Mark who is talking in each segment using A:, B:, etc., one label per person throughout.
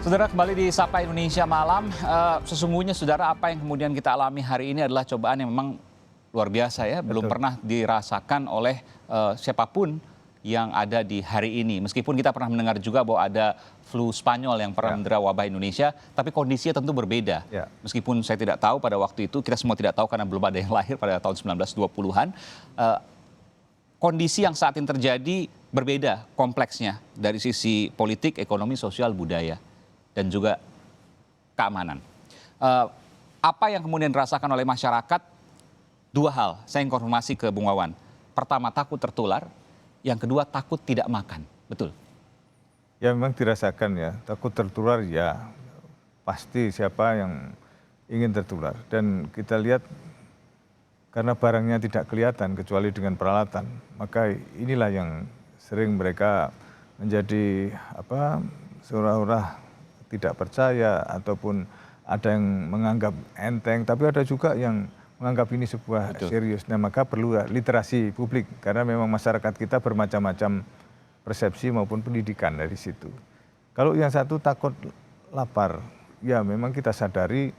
A: Saudara, kembali di Sapa Indonesia Malam. Sesungguhnya saudara, apa yang kemudian kita alami hari ini adalah cobaan yang memang luar biasa ya. Belum
B: Betul.
A: pernah dirasakan oleh siapapun yang ada di hari ini. Meskipun kita pernah mendengar juga bahwa ada flu Spanyol yang pernah mendera wabah Indonesia, tapi kondisinya tentu berbeda.
B: Ya.
A: Meskipun saya tidak tahu pada waktu itu, kita semua tidak tahu karena belum ada yang lahir pada tahun 1920-an. Kondisi yang saat ini terjadi berbeda kompleksnya dari sisi politik, ekonomi, sosial, budaya, dan juga keamanan. Apa yang kemudian dirasakan oleh masyarakat? Dua hal, saya ingin konfirmasi ke Bung Wawan. Pertama, takut tertular. Yang kedua, takut tidak makan. Betul?
B: Ya memang dirasakan ya, takut tertular ya pasti siapa yang ingin tertular. Dan kita lihat karena barangnya tidak kelihatan kecuali dengan peralatan, maka inilah yang sering mereka menjadi seolah-olah tidak percaya ataupun ada yang menganggap enteng, tapi ada juga yang menganggap ini sebuah serius. Nah, maka perlu literasi publik karena memang masyarakat kita bermacam-macam persepsi maupun pendidikan dari situ. Kalau yang satu takut lapar, ya memang kita sadari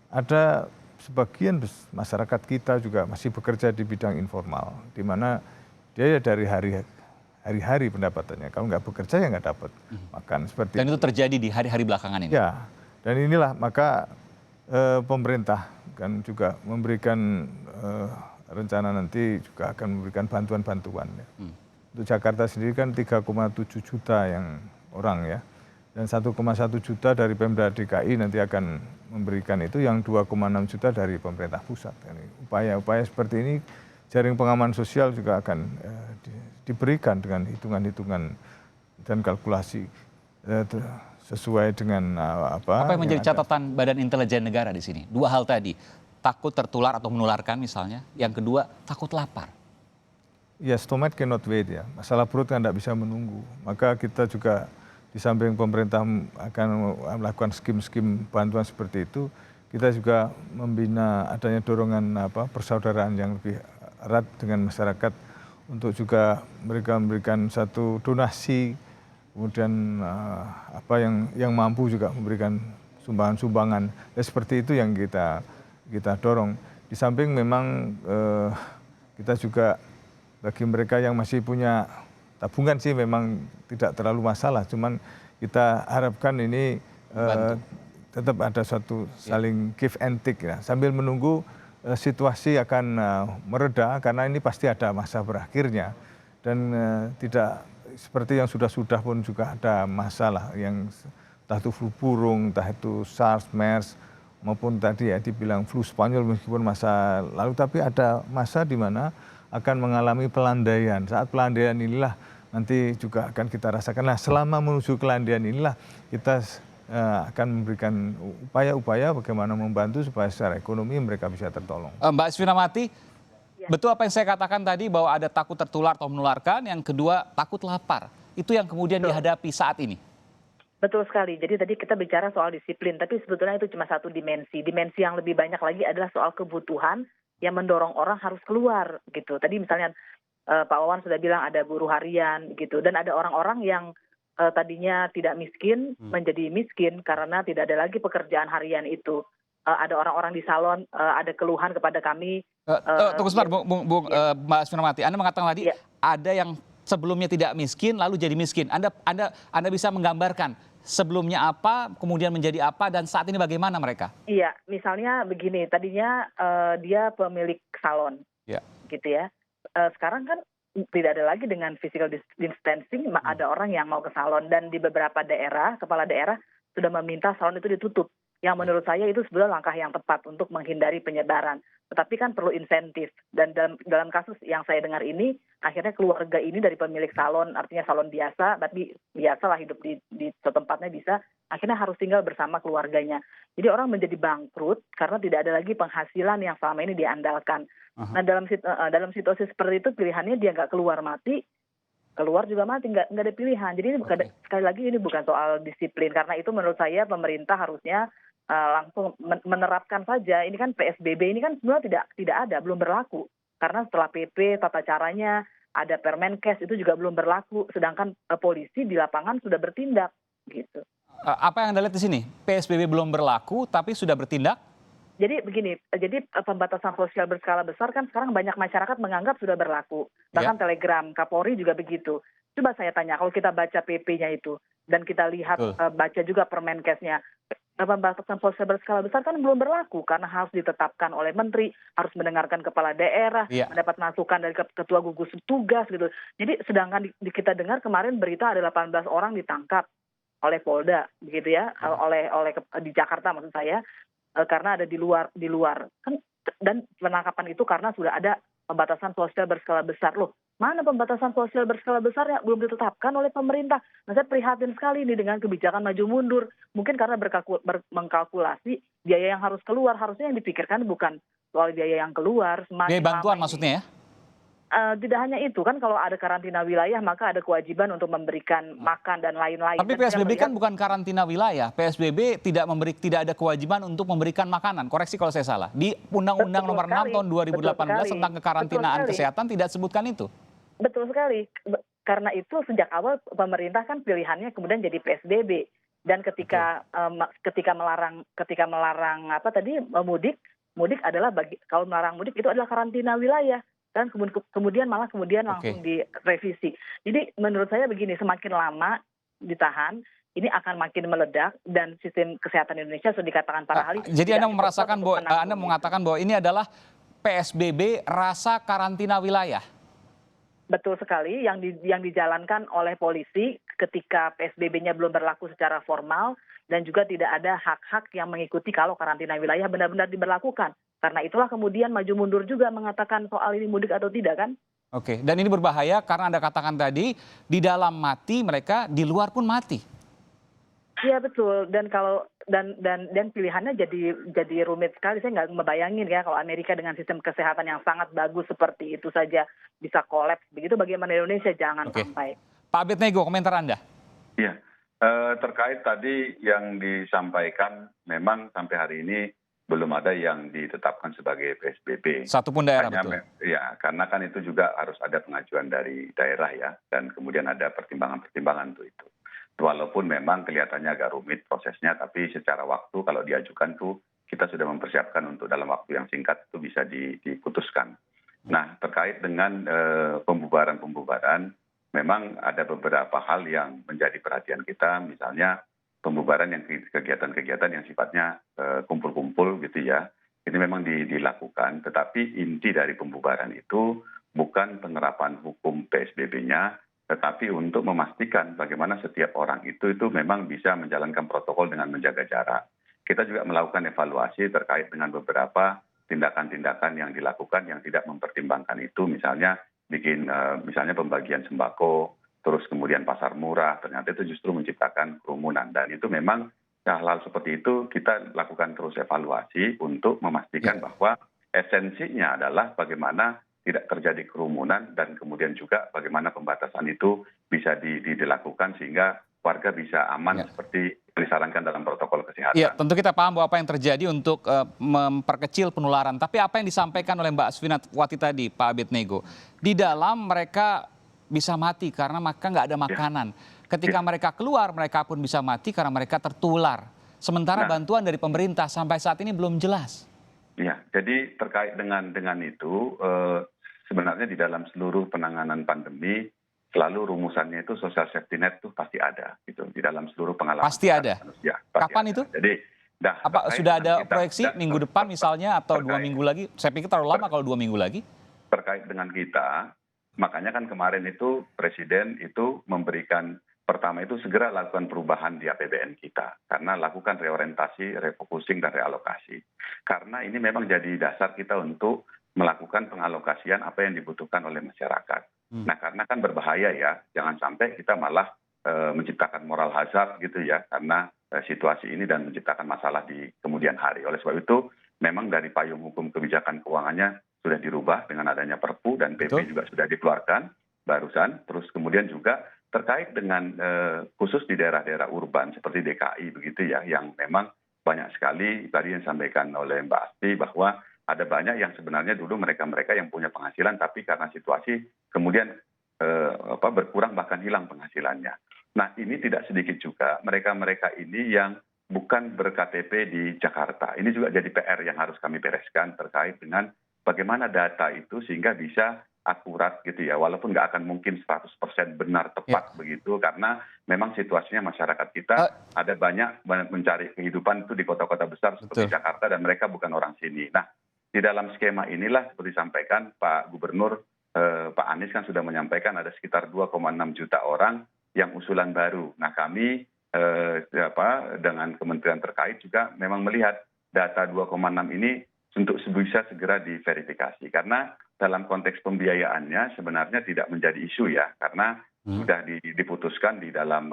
B: ada sebagian masyarakat kita juga masih bekerja di bidang informal, di mana dia dari hari-hari pendapatannya. Kalau nggak bekerja ya nggak dapat makan seperti.
A: Dan itu terjadi di hari-hari belakangan ini.
B: Ya, dan inilah maka pemerintah kan juga memberikan rencana nanti juga akan memberikan bantuan-bantuan. Ya. Untuk Jakarta sendiri kan 3,7 juta yang orang ya, dan 1,1 juta dari Pemda DKI nanti akan memberikan itu, yang 2,6 juta dari pemerintah pusat. Upaya-upaya seperti ini jaring pengaman sosial juga akan diberikan dengan hitungan-hitungan dan kalkulasi sesuai dengan
A: Apa yang menjadi catatan Badan Intelijen Negara di sini? Dua hal tadi, takut tertular atau menularkan misalnya. Yang kedua, takut lapar.
B: Ya, stomach cannot wait ya. Masalah perut kan tidak bisa menunggu. Maka kita juga di samping pemerintah akan melakukan skim-skim bantuan seperti itu, kita juga membina adanya dorongan persaudaraan yang lebih erat dengan masyarakat untuk juga mereka memberikan satu donasi, kemudian yang mampu juga memberikan sumbangan-sumbangan. Ya, seperti itu yang kita dorong. Di samping memang kita juga bagi mereka yang masih punya tabungan sih memang tidak terlalu masalah. Cuman kita harapkan ini tetap ada suatu saling give and take ya. Sambil menunggu situasi akan mereda karena ini pasti ada masa berakhirnya. Dan tidak seperti yang sudah-sudah pun juga ada masalah yang entah itu flu burung, entah itu SARS, MERS, maupun tadi ya dibilang flu Spanyol meskipun masa lalu, tapi ada masa di mana akan mengalami pelandaian. Saat pelandaian inilah nanti juga akan kita rasakan. Nah, selama menuju kelandaian inilah kita akan memberikan upaya-upaya bagaimana membantu supaya secara ekonomi mereka bisa tertolong.
A: Mbak Asvinawati, betul apa yang saya katakan tadi bahwa ada takut tertular atau menularkan, yang kedua takut lapar. Itu yang kemudian dihadapi saat ini.
C: Betul sekali. Jadi tadi kita bicara soal disiplin, tapi sebetulnya itu cuma satu dimensi. Dimensi yang lebih banyak lagi adalah soal kebutuhan yang mendorong orang harus keluar gitu. Tadi misalnya Pak Wawan sudah bilang ada buruh harian gitu, dan ada orang-orang yang tadinya tidak miskin menjadi miskin karena tidak ada lagi pekerjaan harian itu. Ada orang-orang di salon, ada keluhan kepada kami.
A: Tunggu sebentar, Mbak Asvinawati. Anda mengatakan tadi ada yang sebelumnya tidak miskin lalu jadi miskin. Anda bisa menggambarkan sebelumnya apa, kemudian menjadi apa, dan saat ini bagaimana mereka?
C: Iya, misalnya begini, tadinya dia pemilik salon, gitu ya. Sekarang kan tidak ada lagi dengan physical distancing, ada orang yang mau ke salon, dan di beberapa daerah, kepala daerah sudah meminta salon itu ditutup. Yang menurut saya itu sebenarnya langkah yang tepat untuk menghindari penyebaran. Tetapi kan perlu insentif. Dan dalam kasus yang saya dengar ini, akhirnya keluarga ini dari pemilik salon, artinya salon biasa, tapi biasalah hidup di tempatnya bisa, akhirnya harus tinggal bersama keluarganya. Jadi orang menjadi bangkrut karena tidak ada lagi penghasilan yang selama ini diandalkan. Nah, dalam situasi seperti itu pilihannya dia nggak keluar mati, keluar juga mati, nggak ada pilihan. Jadi ini bukan, sekali lagi ini bukan soal disiplin, karena itu menurut saya pemerintah harusnya langsung menerapkan saja. Ini kan PSBB ini kan sebenarnya tidak ada, belum berlaku. Karena setelah PP, tata caranya, ada Permenkes itu juga belum berlaku. Sedangkan polisi di lapangan sudah bertindak gitu.
A: apa yang Anda lihat di sini? PSBB belum berlaku tapi sudah bertindak?
C: Jadi begini, jadi pembatasan sosial berskala besar kan sekarang banyak masyarakat menganggap sudah berlaku.
A: Ya.
C: Bahkan Telegram, Kapolri juga begitu. Coba saya tanya, kalau kita baca PP-nya itu dan kita lihat baca juga Permenkesnya, pembatasan sosial berskala besar kan belum berlaku karena harus ditetapkan oleh menteri, harus mendengarkan kepala daerah, mendapat masukan dari ketua gugus tugas gitu. Jadi sedangkan kita dengar kemarin berita ada 18 orang ditangkap oleh Polda begitu ya, oleh di Jakarta maksud saya. Karena ada di luar kan, dan penangkapan itu karena sudah ada pembatasan sosial berskala besar. Loh, mana pembatasan sosial berskala besar yang belum ditetapkan oleh pemerintah? Nah, saya prihatin sekali ini dengan kebijakan maju mundur. Mungkin karena mengkalkulasi biaya yang harus keluar, harusnya yang dipikirkan bukan soal biaya yang keluar.
A: Biaya bantuan maksudnya ya?
C: Tidak hanya itu kan, kalau ada karantina wilayah maka ada kewajiban untuk memberikan makan dan lain-lain.
A: Tapi PSBB kan bukan karantina wilayah. PSBB tidak ada kewajiban untuk memberikan makanan. Koreksi kalau saya salah. Di Undang-Undang Nomor 6 Tahun 2018 tentang kekarantinaan kesehatan tidak sebutkan itu.
C: Betul sekali. Karena itu sejak awal pemerintah kan pilihannya kemudian jadi PSBB. Dan ketika melarang mudik adalah kalau melarang mudik itu adalah karantina wilayah. Dan kemudian langsung direvisi. Jadi menurut saya begini, semakin lama ditahan, ini akan makin meledak dan sistem kesehatan Indonesia sudah dikatakan para ahli.
A: Jadi Anda mengatakan bahwa ini adalah PSBB rasa karantina wilayah.
C: Betul sekali, yang dijalankan oleh polisi ketika PSBB-nya belum berlaku secara formal dan juga tidak ada hak-hak yang mengikuti kalau karantina wilayah benar-benar diberlakukan. Karena itulah kemudian maju mundur juga mengatakan soal ini mudik atau tidak kan?
A: Oke, dan ini berbahaya karena Anda katakan tadi di dalam mati mereka, di luar pun mati.
C: Iya betul, dan pilihannya jadi rumit sekali. Saya nggak membayangin ya kalau Amerika dengan sistem kesehatan yang sangat bagus seperti itu saja bisa kolaps. Begitu bagaimana Indonesia, jangan sampai.
A: Pak Abednego, komentar Anda?
D: Iya, terkait tadi yang disampaikan, memang sampai hari ini belum ada yang ditetapkan sebagai PSBB.
A: Satupun daerah, betul.
D: Ya, karena kan itu juga harus ada pengajuan dari daerah ya, dan kemudian ada pertimbangan-pertimbangan untuk itu. Walaupun memang kelihatannya agak rumit prosesnya, tapi secara waktu kalau diajukan tuh kita sudah mempersiapkan untuk dalam waktu yang singkat itu bisa diputuskan. Nah, terkait dengan pembubaran, memang ada beberapa hal yang menjadi perhatian kita, misalnya pembubaran yang kegiatan-kegiatan yang sifatnya kumpul-kumpul gitu ya, ini memang dilakukan, tetapi inti dari pembubaran itu bukan penerapan hukum PSBB-nya, tetapi untuk memastikan bagaimana setiap orang itu memang bisa menjalankan protokol dengan menjaga jarak. Kita juga melakukan evaluasi terkait dengan beberapa tindakan-tindakan yang dilakukan yang tidak mempertimbangkan itu, misalnya misalnya pembagian sembako, terus kemudian pasar murah, ternyata itu justru menciptakan kerumunan. Dan itu memang hal-hal seperti itu kita lakukan terus evaluasi untuk memastikan bahwa esensinya adalah bagaimana tidak terjadi kerumunan dan kemudian juga bagaimana pembatasan itu bisa dilakukan sehingga warga bisa aman seperti disarankan dalam protokol kesehatan.
A: Iya, tentu kita paham bahwa apa yang terjadi untuk memperkecil penularan. Tapi apa yang disampaikan oleh Mbak Asvinawati tadi, Pak Abednego, di dalam mereka bisa mati karena nggak ada makanan. Ketika mereka keluar, mereka pun bisa mati karena mereka tertular. Sementara bantuan dari pemerintah sampai saat ini belum jelas.
D: Iya, jadi terkait dengan itu, sebenarnya di dalam seluruh penanganan pandemi, selalu rumusannya itu social safety net itu pasti ada. Gitu, di dalam seluruh pengalaman.
A: Pasti ada?
D: Manusia,
A: Kapan
D: ada.
A: itu?
D: Jadi,
A: sudah ada proyeksi minggu depan misalnya atau 2 minggu lagi? Saya pikir terlalu lama kalau 2 minggu lagi.
D: Terkait dengan kita, makanya kan kemarin itu Presiden itu memberikan, pertama itu segera lakukan perubahan di APBN kita. Karena lakukan reorientasi, refocusing, dan realokasi. Karena ini memang jadi dasar kita untuk melakukan pengalokasian apa yang dibutuhkan oleh masyarakat. Nah karena kan berbahaya ya, jangan sampai kita malah menciptakan moral hazard gitu ya, karena situasi ini dan menciptakan masalah di kemudian hari. Oleh sebab itu memang dari payung hukum kebijakan keuangannya sudah dirubah dengan adanya Perpu dan PP juga sudah dikeluarkan barusan. Terus kemudian juga terkait dengan khusus di daerah-daerah urban seperti DKI begitu ya, yang memang banyak sekali tadi yang disampaikan oleh Mbak Asti bahwa ada banyak yang sebenarnya dulu mereka-mereka yang punya penghasilan tapi karena situasi kemudian berkurang bahkan hilang penghasilannya. Nah ini tidak sedikit juga mereka-mereka ini yang bukan ber-KTP di Jakarta. Ini juga jadi PR yang harus kami bereskan terkait dengan bagaimana data itu sehingga bisa akurat gitu ya. Walaupun nggak akan mungkin 100% benar tepat begitu karena memang situasinya masyarakat kita ada banyak mencari kehidupan itu di kota-kota besar seperti Jakarta dan mereka bukan orang sini. Nah di dalam skema inilah seperti disampaikan Pak Gubernur Pak Anies kan sudah menyampaikan ada sekitar 2,6 juta orang yang usulan baru. Nah kami dengan kementerian terkait juga memang melihat data 2,6 ini untuk bisa segera diverifikasi karena dalam konteks pembiayaannya sebenarnya tidak menjadi isu ya karena sudah diputuskan di dalam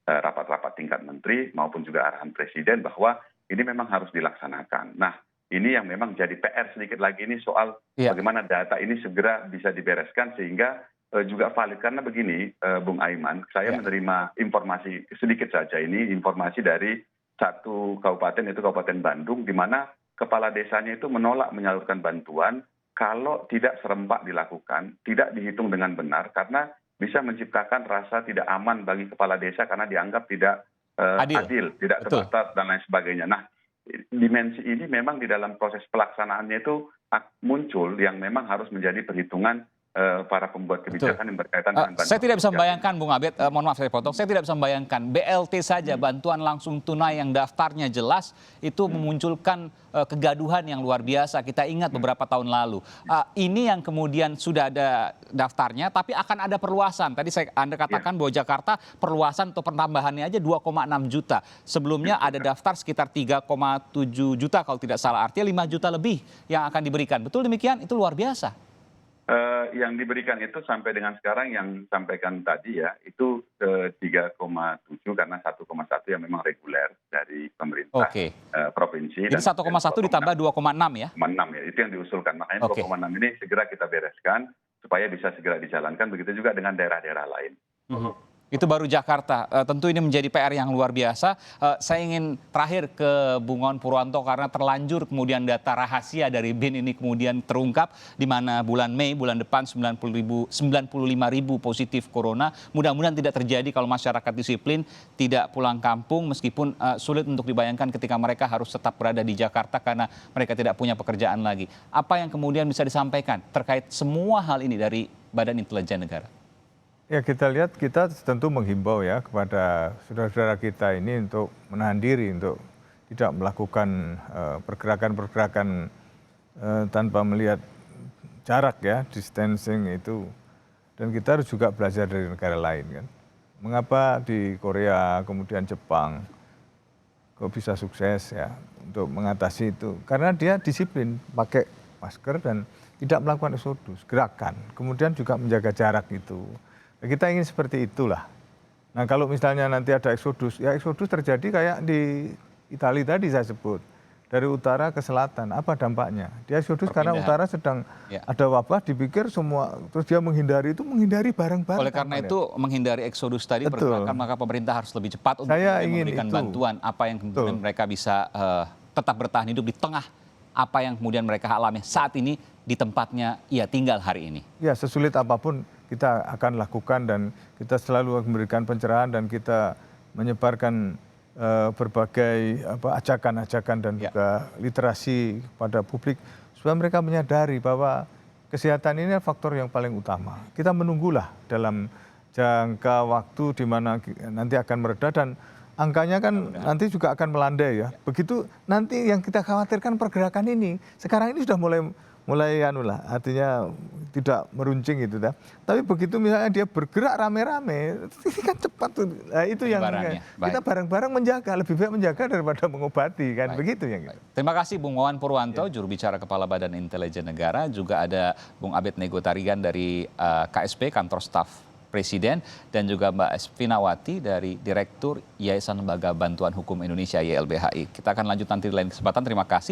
D: rapat-rapat tingkat menteri maupun juga arahan presiden bahwa ini memang harus dilaksanakan. Nah ini yang memang jadi PR sedikit lagi ini soal bagaimana data ini segera bisa dibereskan sehingga juga valid karena begini Bung Aiman, saya menerima informasi sedikit saja ini informasi dari satu kabupaten yaitu Kabupaten Bandung di mana kepala desanya itu menolak menyalurkan bantuan kalau tidak serempak dilakukan, tidak dihitung dengan benar karena bisa menciptakan rasa tidak aman bagi kepala desa karena dianggap tidak adil, tidak terbatas dan lain sebagainya. Nah, dimensi ini memang di dalam proses pelaksanaannya itu muncul yang memang harus menjadi perhitungan para pembuat kebijakan yang berkaitan dengan bantuan.
A: Saya tidak bisa membayangkan, Bung Abed, mohon maaf saya potong, saya tidak bisa membayangkan BLT saja, bantuan langsung tunai yang daftarnya jelas, itu memunculkan kegaduhan yang luar biasa. Kita ingat beberapa tahun lalu. Ini yang kemudian sudah ada daftarnya, tapi akan ada perluasan. Tadi Anda katakan bahwa Jakarta perluasan atau penambahannya aja 2,6 juta. Sebelumnya ada daftar sekitar 3,7 juta kalau tidak salah. Artinya 5 juta lebih yang akan diberikan. Betul demikian? Itu luar biasa.
D: Yang diberikan itu sampai dengan sekarang yang sampaikan tadi ya itu 3,7 karena 1,1 yang memang reguler dari pemerintah provinsi.
A: Jadi 1,1 ditambah 2,6 ya?
D: 2,6 ya, itu yang diusulkan. Makanya 2,6 ini segera kita bereskan supaya bisa segera dijalankan. Begitu juga dengan daerah-daerah lain.
A: Itu baru Jakarta. Tentu ini menjadi PR yang luar biasa. Saya ingin terakhir ke Bung Wawan Purwanto karena terlanjur kemudian data rahasia dari BIN ini kemudian terungkap di mana bulan Mei, bulan depan 95.000 positif corona. Mudah-mudahan tidak terjadi kalau masyarakat disiplin, tidak pulang kampung meskipun sulit untuk dibayangkan ketika mereka harus tetap berada di Jakarta karena mereka tidak punya pekerjaan lagi. Apa yang kemudian bisa disampaikan terkait semua hal ini dari Badan Intelijen Negara?
B: Ya kita lihat, kita tentu menghimbau ya kepada saudara-saudara kita ini untuk menahan diri, untuk tidak melakukan pergerakan-pergerakan tanpa melihat jarak ya, distancing itu. Dan kita harus juga belajar dari negara lain kan. Mengapa di Korea, kemudian Jepang, kok bisa sukses ya untuk mengatasi itu. Karena dia disiplin, pakai masker dan tidak melakukan eksodus, gerakan. Kemudian juga menjaga jarak itu. Kita ingin seperti itulah. Nah kalau misalnya nanti ada eksodus, ya eksodus terjadi kayak di Italia tadi saya sebut. Dari utara ke selatan, apa dampaknya? Dia eksodus karena utara sedang ada wabah, dipikir semua, terus dia menghindari barang-barang.
A: Oleh karena itu menghindari eksodus tadi, pergerakan, maka pemerintah harus lebih cepat untuk memberikan bantuan. Apa yang kemudian mereka bisa tetap bertahan hidup di tengah apa yang kemudian mereka alami saat ini di tempatnya ia tinggal hari ini.
B: Ya sesulit apapun kita akan lakukan dan kita selalu memberikan pencerahan dan kita menyebarkan berbagai ajakan-ajakan dan juga literasi pada publik supaya mereka menyadari bahwa kesehatan ini faktor yang paling utama. Kita menunggulah dalam jangka waktu di mana nanti akan mereda dan angkanya kan nanti juga akan melandai ya. Begitu nanti yang kita khawatirkan pergerakan ini sekarang ini sudah mulai artinya tidak meruncing gitu dah. Tapi begitu misalnya dia bergerak rame-rame, ini kan cepat tuh. Nah, itu yang kita bareng-bareng menjaga, lebih baik menjaga daripada mengobati kan. Begitu yang gitu.
A: Terima kasih Bung Wawan Purwanto, juru bicara Kepala Badan Intelijen Negara, juga ada Bung Abed Nego Tarigan dari KSP Kantor Staf Presiden dan juga Mbak Esvinawati dari Direktur Yayasan Lembaga Bantuan Hukum Indonesia YLBHI. Kita akan lanjut nanti di lain kesempatan. Terima kasih.